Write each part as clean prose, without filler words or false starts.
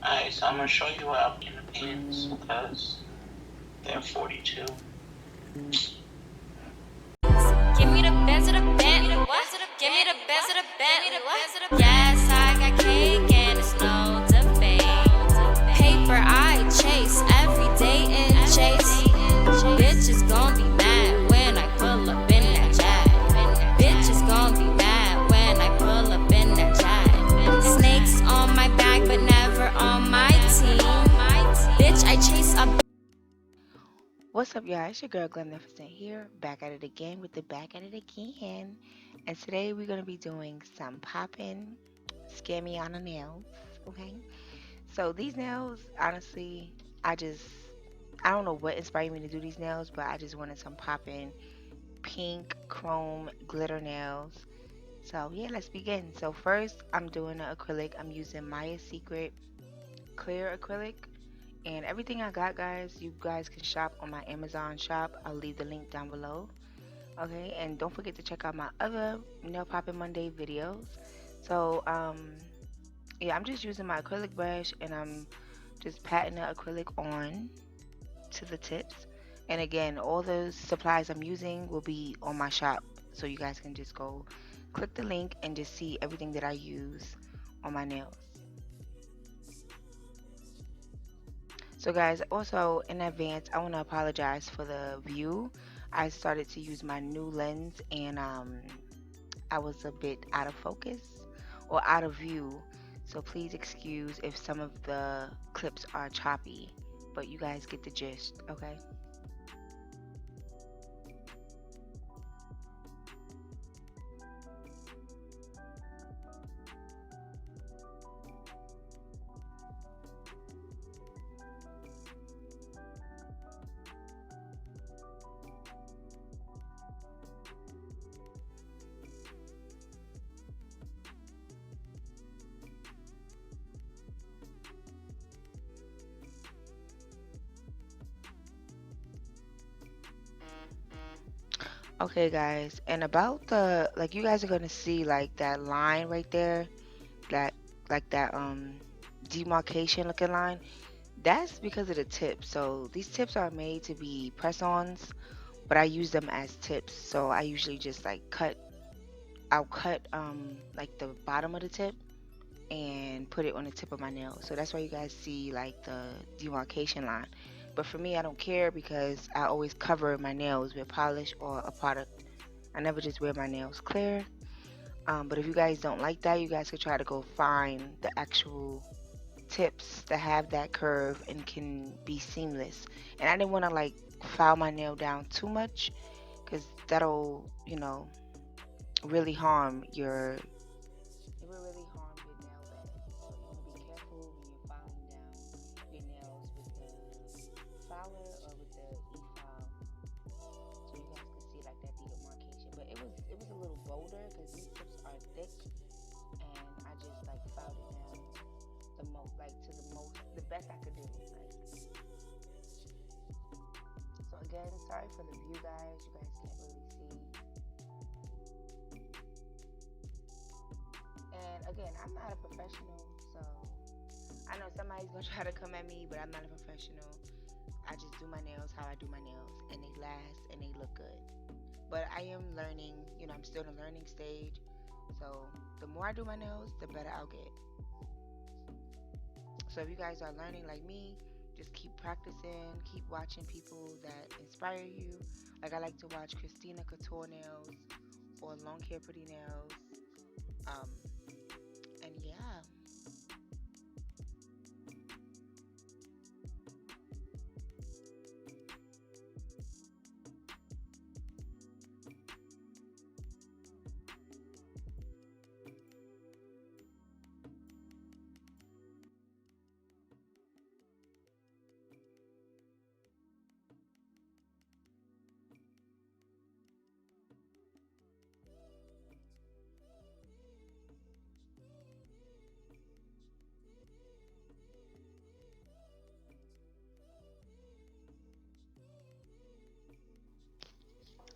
Alright, so I'm gonna show you what I'll be in the pants because they're 42. Give me the best of the Bentley. Give me the best of the Bentley. Yes, I got cake and it's no debate. Paper I chase every day in chase. Bitches gon' be mad when I pull up in that jag. Bitches gon' be mad when I pull up in that jag. Snakes on my back but never on my team. Bitch, I chase a. What's up, y'all? It's your girl Glam.Nefercent here, back at it again with the back at it again. And today we're gonna be doing some poppin' scammy on the nails. Okay. So these nails, honestly, I don't know what inspired me to do these nails, but I just wanted some poppin' pink chrome glitter nails. So yeah, let's begin. So first I'm doing an acrylic. I'm using Maya's Secret clear acrylic. And everything I got, guys, you guys can shop on my Amazon shop. I'll leave the link down below. Okay, and don't forget to check out my other nail popping Monday videos. So yeah, I'm just using my acrylic brush and I'm just patting the acrylic on to the tips. And again, all the supplies I'm using will be on my shop, so you guys can just go click the link and just see everything that I use on my nails. So guys, also in advance, I want to apologize for the view. I started to use my new lens and I was a bit out of focus or out of view. So please excuse if some of the clips are choppy, but you guys get the gist, okay? Okay guys, and about the, like, you guys are gonna see like that line right there, that like that demarcation looking line. That's because of the tips. So these tips are made to be press-ons, but I use them as tips. So I usually just like I'll cut like the bottom of the tip and put it on the tip of my nail. So that's why you guys see like the demarcation line. But for me, I don't care because I always cover my nails with polish or a product. I never just wear my nails clear. But if you guys don't like that, you guys could try to go find the actual tips that have that curve and can be seamless. And I didn't want to like file my nail down too much because that'll, really harm your, it will really harm your nail bed. So you want to be careful when you're filing down your nails with the filer or with the e-file, so you guys can see like that demarcation. But it was a little bolder because these tips are thick, and I just like filed it down the best I could do. So again, sorry for the view, guys. You guys can't really see. And again, I'm not a professional, so I know somebody's gonna try to come at me, but I'm not a professional. I just do my nails how I do my nails, and they last and they look good. But I am learning, I'm still in the learning stage. So the more I do my nails, the better I'll get. So if you guys are learning like me, just keep practicing, keep watching people that inspire you. Like I like to watch Christina Couture nails or Long Hair Pretty Nails. Um, and yeah.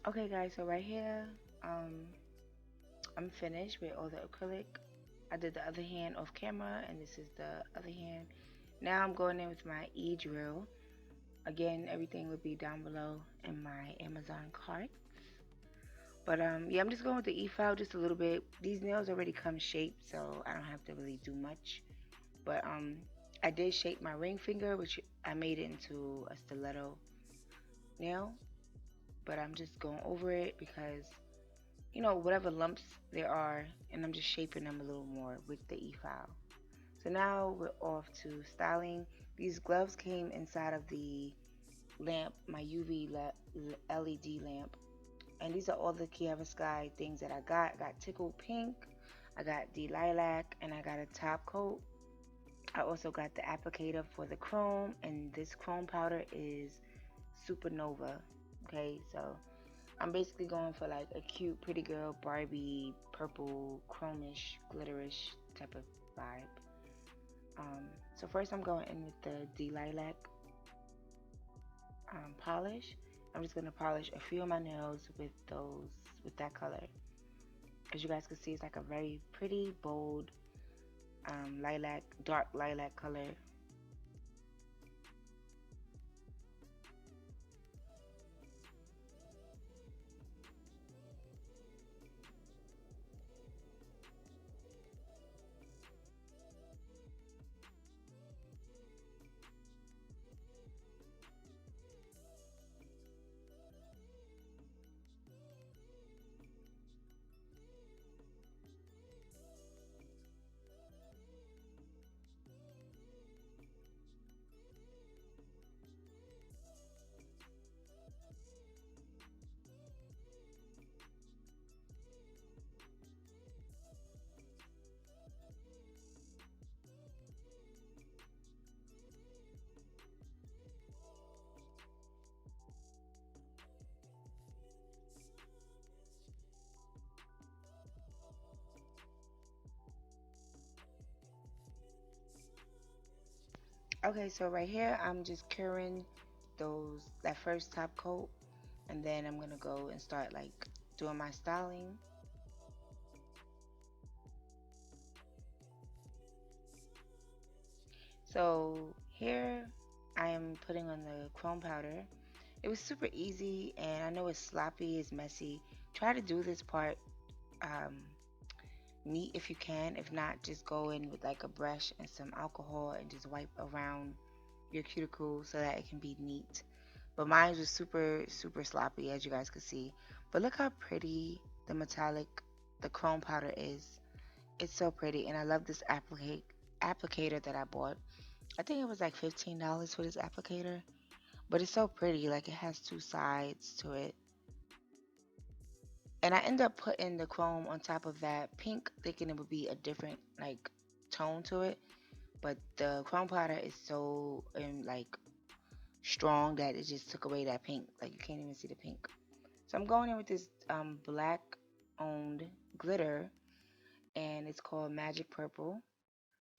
Okay guys, so right here, I'm finished with all the acrylic. I did the other hand off camera and this is the other hand. Now I'm going in with my drill. Again, everything would be down below in my Amazon cart. But yeah, I'm just going with the file just a little bit. These nails already come shaped, so I don't have to really do much. But I did shape my ring finger, which I made it into a stiletto nail. But I'm just going over it because, you know, whatever lumps there are, and I'm just shaping them a little more with the file. So now we're off to styling. These gloves came inside of the lamp, my UV LED lamp. And these are all the Kiara Sky things that I got. I got Tickled Pink, I got the Lilac, and I got a top coat. I also got the applicator for the chrome, and this chrome powder is Supernova. Okay, so I'm basically going for like a cute, pretty girl, Barbie, purple, chromish, glitterish type of vibe. So first I'm going in with the Lilac polish. I'm just gonna polish a few of my nails with that color. As you guys can see, it's like a very pretty, bold lilac, dark lilac color. Okay, so right here I'm just curing that first top coat, and then I'm gonna go and start like doing my styling. So here I am putting on the chrome powder. It was super easy, and I know it's sloppy, it's messy. Try to do this part um, neat if you can. If not, just go in with like a brush and some alcohol and just wipe around your cuticle so that it can be neat. But mine was super, super sloppy, as you guys could see. But look how pretty the metallic, the chrome powder is. It's so pretty, and I love this applicator that I bought. I think it was like $15 for this applicator, but it's so pretty. Like it has two sides to it. And I end up putting the chrome on top of that pink, thinking it would be a different like tone to it. But the chrome powder is so like strong that it just took away that pink. Like you can't even see the pink. So I'm going in with this black owned glitter, and it's called Magic Purple.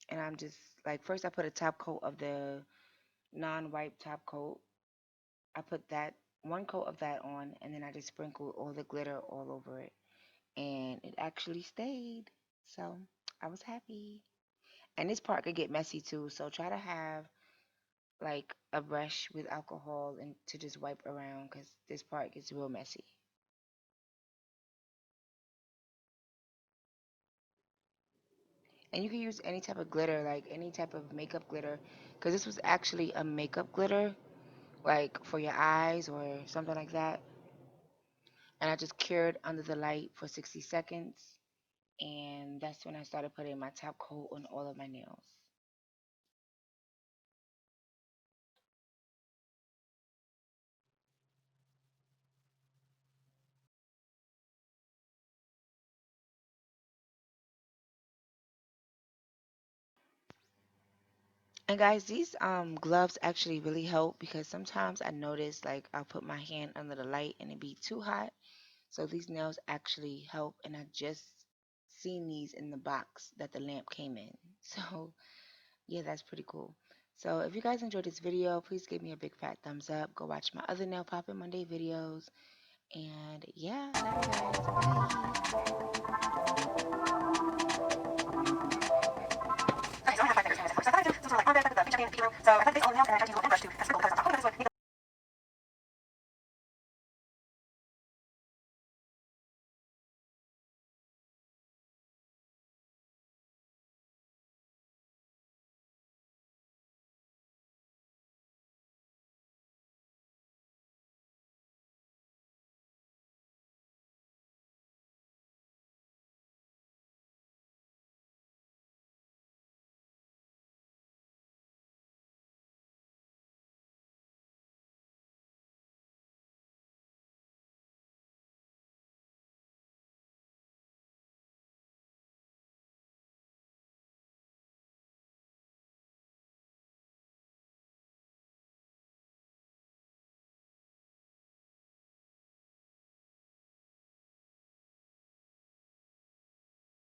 And I'm just like, first I put a top coat of the non-wipe top coat. I put that one coat of that on, and then I just sprinkled all the glitter all over it, and it actually stayed. So I was happy. And this part could get messy too, so try to have like a brush with alcohol and to just wipe around, because this part gets real messy. And you can use any type of glitter, like any type of makeup glitter, because this was actually a makeup glitter, like for your eyes or something like that. And I just cured under the light for 60 seconds, and that's when I started putting my top coat on all of my nails. And guys, these gloves actually really help, because sometimes I notice like I'll put my hand under the light and it be too hot. So these nails actually help, and I just seen these in the box that the lamp came in. So yeah, that's pretty cool. So if you guys enjoyed this video, please give me a big fat thumbs up. Go watch my other nail popping Monday videos. And yeah, love you guys. Bye.